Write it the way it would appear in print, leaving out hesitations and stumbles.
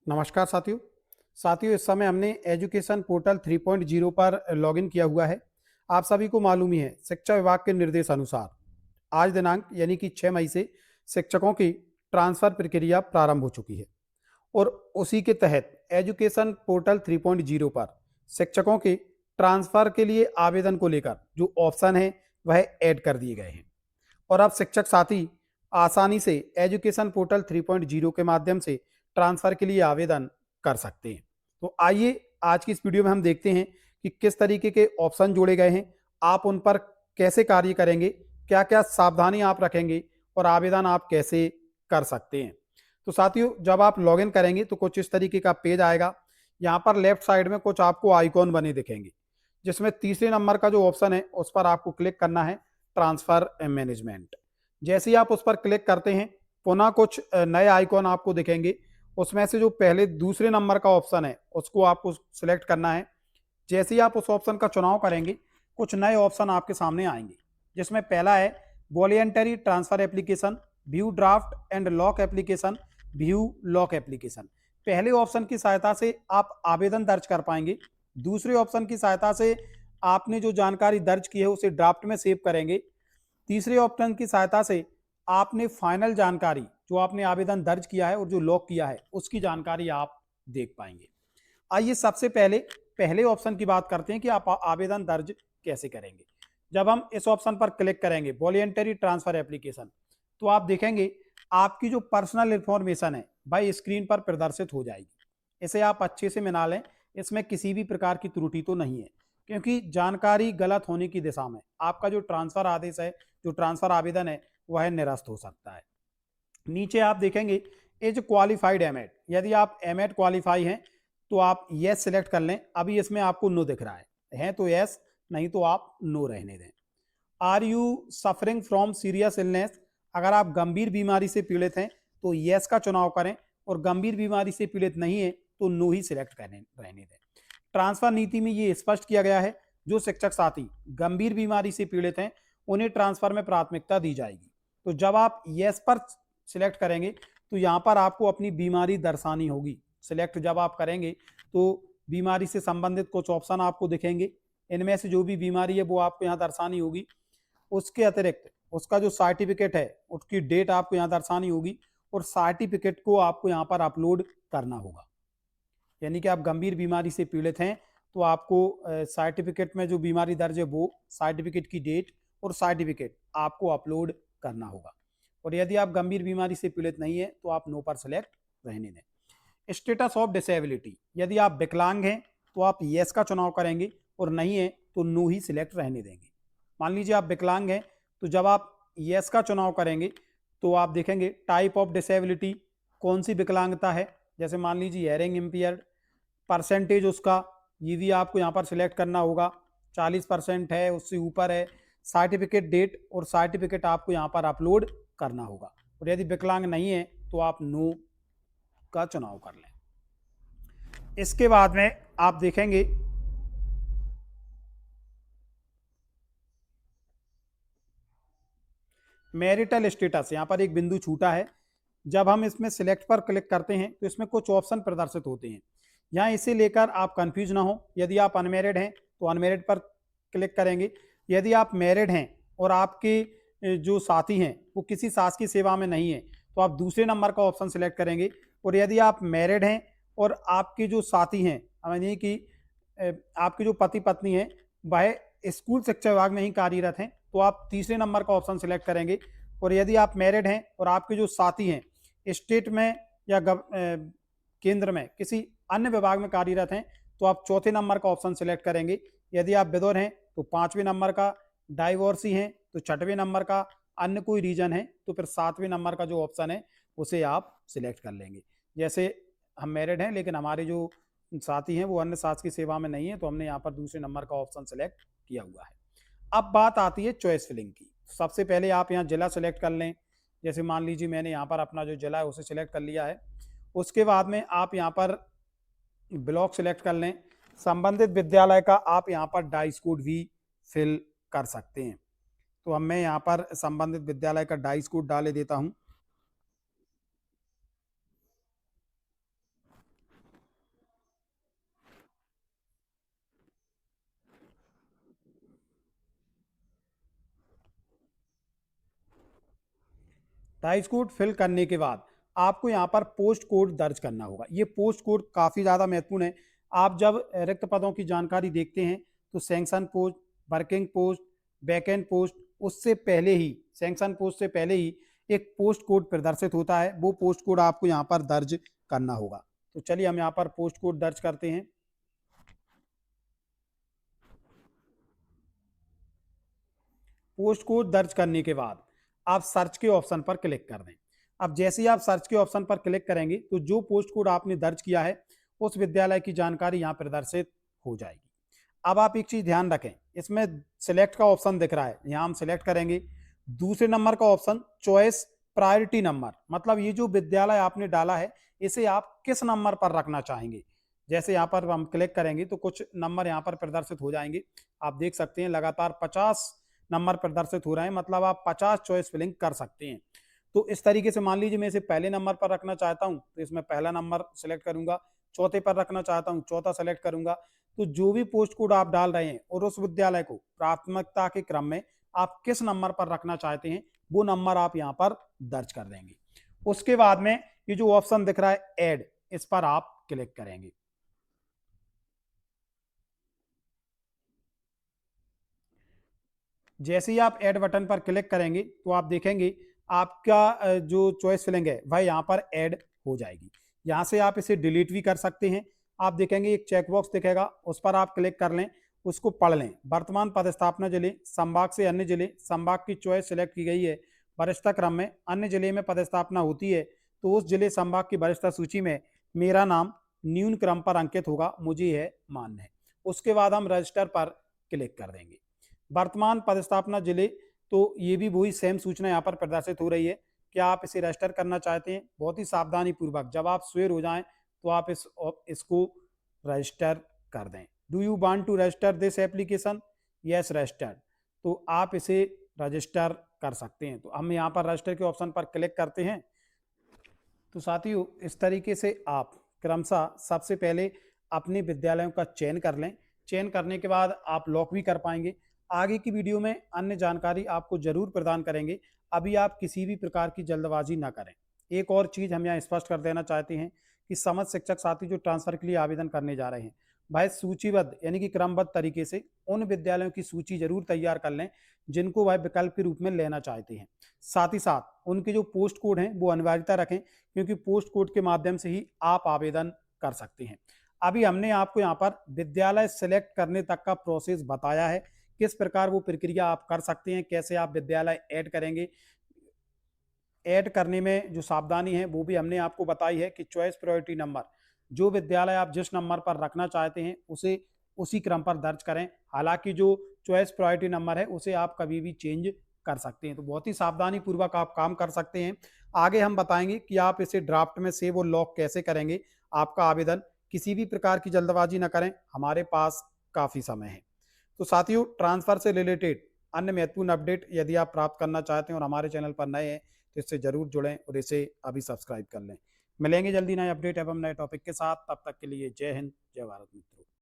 नमस्कार साथियों इस समय हमने एजुकेशन पोर्टल 3.0 पर लॉगिन किया हुआ है। आप सभी को मालूम ही है, शिक्षा विभाग के निर्देश अनुसार आज दिनांक यानी कि 6 मई से शिक्षकों की ट्रांसफर प्रक्रिया प्रारंभ हो चुकी है और उसी के तहत एजुकेशन पोर्टल 3.0 पर शिक्षकों के ट्रांसफर के लिए आवेदन को लेकर जो ऑप्शन है वह ऐड कर दिए गए हैं और अब शिक्षक साथी आसानी से एजुकेशन पोर्टल 3.0 के माध्यम से ट्रांसफर के लिए आवेदन कर सकते हैं। तो आइए आज की इस वीडियो में हम देखते हैं कि किस तरीके के ऑप्शन जोड़े गए हैं, आप उन पर कैसे कार्य करेंगे, क्या क्या सावधानी आप रखेंगे और आवेदन आप कैसे कर सकते हैं। तो साथियों, जब आप लॉगिन करेंगे तो कुछ इस तरीके का पेज आएगा। यहाँ पर लेफ्ट साइड में कुछ आपको आइकॉन बने दिखेंगे, जिसमें तीसरे नंबर का जो ऑप्शन है उस पर आपको क्लिक करना है, ट्रांसफर मैनेजमेंट। जैसे ही आप उस पर क्लिक करते हैं, पुनः कुछ नए आइकॉन आपको दिखेंगे। उसमें से जो पहले दूसरे नंबर का ऑप्शन है उसको आपको सिलेक्ट करना है। जैसे ही आप उस ऑप्शन का चुनाव करेंगे, कुछ नए ऑप्शन आपके सामने आएंगे, जिसमें पहला है voluntary transfer application, view draft and lock application, view lock application. पहले ऑप्शन की सहायता से आप आवेदन दर्ज कर पाएंगे। दूसरे ऑप्शन की सहायता से आपने जो जानकारी दर्ज की है उसे ड्राफ्ट में सेव करेंगे। तीसरे ऑप्शन की सहायता से आपने फाइनल जानकारी जो आपने आवेदन दर्ज किया है और जो लॉक किया है उसकी जानकारी आप देख पाएंगे। आइए सबसे पहले पहले ऑप्शन की बात करते हैं कि आप आवेदन दर्ज कैसे करेंगे। जब हम इस ऑप्शन पर क्लिक करेंगे वॉलेंटरी ट्रांसफर एप्लीकेशन, तो आप देखेंगे आपकी जो पर्सनल इंफॉर्मेशन है भाई स्क्रीन पर प्रदर्शित हो जाएगी। इसे आप अच्छे से मिला लें, इसमें किसी भी प्रकार की त्रुटि तो नहीं है, क्योंकि जानकारी गलत होने की दिशा में आपका जो ट्रांसफर आदेश है, जो ट्रांसफर आवेदन है, वह निरस्त हो सकता है। नीचे आप देखेंगे एज क्वालिफाइड एमएड, यदि आप एमएड क्वालिफाई हैं तो आप यस सिलेक्ट कर लें। अभी इसमें आपको नो दिख रहा है तो यस, नहीं तो आप नो रहने दें। Are you suffering from serious illness, अगर आप गंभीर बीमारी से पीड़ित हैं तो यस का चुनाव करें, और गंभीर बीमारी से पीड़ित नहीं है तो नो ही सिलेक्ट करने रहने दें। ट्रांसफर नीति में ये स्पष्ट किया गया है, जो शिक्षक साथी गंभीर बीमारी से पीड़ित हैं उन्हें ट्रांसफर में प्राथमिकता दी जाएगी। तो जब आप यस पर सिलेक्ट करेंगे तो यहाँ पर आपको अपनी बीमारी दर्शानी होगी। सिलेक्ट जब आप करेंगे तो बीमारी से संबंधित कुछ ऑप्शन आपको दिखेंगे, इनमें से जो भी बीमारी है वो आपको यहाँ दर्शानी होगी। उसके अतिरिक्त उसका जो सर्टिफिकेट है उसकी डेट आपको यहाँ दर्शानी होगी, और सर्टिफिकेट को आपको यहाँ पर अपलोड करना होगा। यानी कि आप गंभीर बीमारी से पीड़ित हैं तो आपको सर्टिफिकेट में जो बीमारी दर्ज है वो सर्टिफिकेट की डेट और सर्टिफिकेट आपको अपलोड करना होगा। और यदि आप गंभीर बीमारी से पीड़ित नहीं है तो आप नो पर सेलेक्ट रहने दें। स्टेटस ऑफ डिसेबिलिटी, यदि आप विकलांग हैं तो आप यस का चुनाव करेंगे, और नहीं है तो नो ही सिलेक्ट रहने देंगे। मान लीजिए आप विकलांग हैं, तो जब आप यस का चुनाव करेंगे तो आप देखेंगे टाइप ऑफ डिसेबिलिटी, कौन सी विकलांगता है। जैसे मान लीजिए हेयरिंग इम्पेयर्ड, परसेंटेज उसका ये भी आपको यहाँ पर सिलेक्ट करना होगा, 40% है उससे ऊपर है। सर्टिफिकेट डेट और सर्टिफिकेट आपको यहाँ पर अपलोड करना होगा, और यदि विकलांग नहीं है तो आप नो का चुनाव कर लें। इसके बाद में आप देखेंगे मैरिटल स्टेटस, यहाँ पर एक बिंदु छूटा है। जब हम इसमें सिलेक्ट पर क्लिक करते हैं तो इसमें कुछ ऑप्शन प्रदर्शित होते हैं। यहाँ इसे लेकर आप कंफ्यूज ना हो। यदि आप अनमेरिड हैं तो अनमेरिड पर क्लिक करेंगे। यदि आप मैरिड हैं और आपके जो साथी हैं वो किसी सास की सेवा में नहीं है तो आप दूसरे नंबर का ऑप्शन सिलेक्ट करेंगे। और यदि आप मैरिड हैं और आपके जो साथी हैं, यानी कि आपके जो पति पत्नी हैं वह स्कूल शिक्षा विभाग में ही कार्यरत हैं, तो आप तीसरे नंबर का ऑप्शन सिलेक्ट करेंगे। और यदि आप मैरिड हैं और आपके जो साथी हैं स्टेट में या केंद्र में किसी अन्य विभाग में कार्यरत हैं तो आप चौथे नंबर का ऑप्शन सिलेक्ट करेंगे। यदि आप विधवा हैं तो पांचवें नंबर का, डाइवोर्सी हैं तो छठवें नंबर का, अन्य कोई रीजन है तो फिर सातवें नंबर का जो ऑप्शन है उसे आप सिलेक्ट कर लेंगे। जैसे हम मैरिड हैं लेकिन हमारे जो साथी हैं वो अन्य सास की सेवा में नहीं है, तो हमने यहाँ पर दूसरे नंबर का ऑप्शन सिलेक्ट किया हुआ है। अब बात आती है चॉइस फिलिंग की। सबसे पहले आप यहाँ जिला सेलेक्ट कर लें। जैसे मान लीजिए मैंने यहाँ पर अपना जो जिला है उसे सिलेक्ट कर लिया है। उसके बाद में आप यहाँ पर ब्लॉक सिलेक्ट कर लें। संबंधित विद्यालय का आप यहाँ पर डाइस कोड भी फिल कर सकते हैं। तो अब मैं यहाँ पर संबंधित विद्यालय का डाइस कोड डाले देता हूँ। राइस कोड फिल करने के बाद आपको यहाँ पर पोस्ट कोड दर्ज करना होगा। ये पोस्ट कोड काफ़ी ज़्यादा महत्वपूर्ण है। आप जब रिक्त पदों की जानकारी देखते हैं तो sanction post, working post, backend post, उससे पहले ही सैंक्शन पोस्ट से पहले ही एक पोस्ट कोड प्रदर्शित होता है। वो पोस्ट कोड आपको यहाँ पर दर्ज करना होगा। तो चलिए हम यहाँ पर पोस्ट कोड दर्ज करते हैं। पोस्ट कोड दर्ज करने के बाद आप सर्च के ऑप्शन पर क्लिक कर दें। अब जैसे ही आप सर्च के ऑप्शन पर क्लिक करेंगे तो जो पोस्ट कोड आपने दर्ज किया है उस विद्यालय की जानकारी यहाँ प्रदर्शित हो जाएगी। अब आप एक चीज ध्यान रखें, इसमें सिलेक्ट का ऑप्शन दिख रहा है, यहाँ हम सिलेक्ट करेंगे। दूसरे नंबर का ऑप्शन चॉइस प्रायोरिटी नंबर, मतलब ये जो विद्यालय आपने डाला है इसे आप किस नंबर पर रखना चाहेंगे। जैसे यहाँ पर हम क्लिक करेंगे तो कुछ नंबर यहाँ पर प्रदर्शित हो जाएंगे। आप देख सकते हैं लगातार 50 नंबर प्रदर्शित हो रहे हैं, मतलब आप 50 चॉइस फिलिंग कर सकते हैं। तो इस तरीके से मान लीजिए मैं इसे पहले नंबर पर रखना चाहता हूं तो इसमें पहला नंबर सेलेक्ट करूंगा, चौथे पर रखना चाहता हूं चौथा सेलेक्ट करूंगा। तो जो भी पोस्ट कोड आप डाल रहे हैं और उस विद्यालय को प्राथमिकता के क्रम में आप किस नंबर पर रखना चाहते हैं वो नंबर आप यहाँ पर दर्ज कर देंगे। उसके बाद में ये जो ऑप्शन दिख रहा है ऐड, इस पर आप क्लिक करेंगे। जैसे ही आप ऐड बटन पर क्लिक करेंगे तो आप देखेंगे आपका जो चॉइस फिलिंग है वह यहाँ पर ऐड हो जाएगी। यहाँ से आप इसे डिलीट भी कर सकते हैं। आप देखेंगे एक चेकबॉक्स दिखेगा, उस पर आप क्लिक कर लें, उसको पढ़ लें। वर्तमान पदस्थापना जिले, संभाग से अन्य जिले, संभाग की चॉइस सिलेक्ट की गई है, वरिष्ठता क्रम में अन्य जिले में पदस्थापना होती है तो उस जिले संभाग की वरिष्ठता सूची में मेरा नाम न्यून क्रम पर अंकित होगा, मुझे यह मान्य है। उसके बाद हम रजिस्टर पर क्लिक कर देंगे। वर्तमान पदस्थापना जिले, तो ये भी वही सेम सूचना यहाँ पर प्रदर्शित हो रही है कि आप इसे रजिस्टर करना चाहते हैं। बहुत ही सावधानी पूर्वक जब आप स्वेर हो जाएं तो आप इसको रजिस्टर कर दें। Do you want to register this application? Yes registered. तो आप इसे रजिस्टर कर सकते हैं। तो हम यहाँ पर रजिस्टर के ऑप्शन पर क्लिक करते हैं। तो साथियों इस तरीके से आप क्रमशः सबसे पहले अपने विद्यालयों का चयन कर लें। चयन करने के बाद आप लॉक भी कर पाएंगे। आगे की वीडियो में अन्य जानकारी आपको जरूर प्रदान करेंगे। अभी आप किसी भी प्रकार की जल्दबाजी ना करें। एक और चीज़ हम यहाँ स्पष्ट कर देना चाहते हैं कि समझ शिक्षक साथी जो ट्रांसफर के लिए आवेदन करने जा रहे हैं, भाई सूचीबद्ध यानी कि क्रमबद्ध तरीके से उन विद्यालयों की सूची जरूर तैयार कर लें जिनको वह विकल्प के रूप में लेना चाहते हैं। साथ ही साथ उनके जो पोस्ट कोड हैं वो अनिवार्यता रखें, क्योंकि पोस्ट कोड के माध्यम से ही आप आवेदन कर सकते हैं। अभी हमने आपको यहाँ पर विद्यालय सिलेक्ट करने तक का प्रोसेस बताया है, किस प्रकार वो प्रक्रिया आप कर सकते हैं, कैसे आप विद्यालय ऐड करेंगे। ऐड करने में जो सावधानी है वो भी हमने आपको बताई है कि चॉइस प्रायोरिटी नंबर, जो विद्यालय आप जिस नंबर पर रखना चाहते हैं उसे उसी क्रम पर दर्ज करें। हालांकि जो चॉइस प्रायोरिटी नंबर है उसे आप कभी भी चेंज कर सकते हैं। तो बहुत ही सावधानी पूर्वक आप काम कर सकते हैं। आगे हम बताएंगे कि आप इसे ड्राफ्ट में सेव और लॉक कैसे करेंगे आपका आवेदन। किसी भी प्रकार की जल्दबाजी न करें, हमारे पास काफ़ी समय है। तो साथियों ट्रांसफर से रिलेटेड अन्य महत्वपूर्ण अपडेट यदि आप प्राप्त करना चाहते हैं और हमारे चैनल पर नए हैं तो इससे जरूर जुड़ें और इसे अभी सब्सक्राइब कर लें। मिलेंगे जल्दी नए अपडेट एवं नए टॉपिक के साथ, तब तक के लिए जय हिंद, जय भारत मित्रों।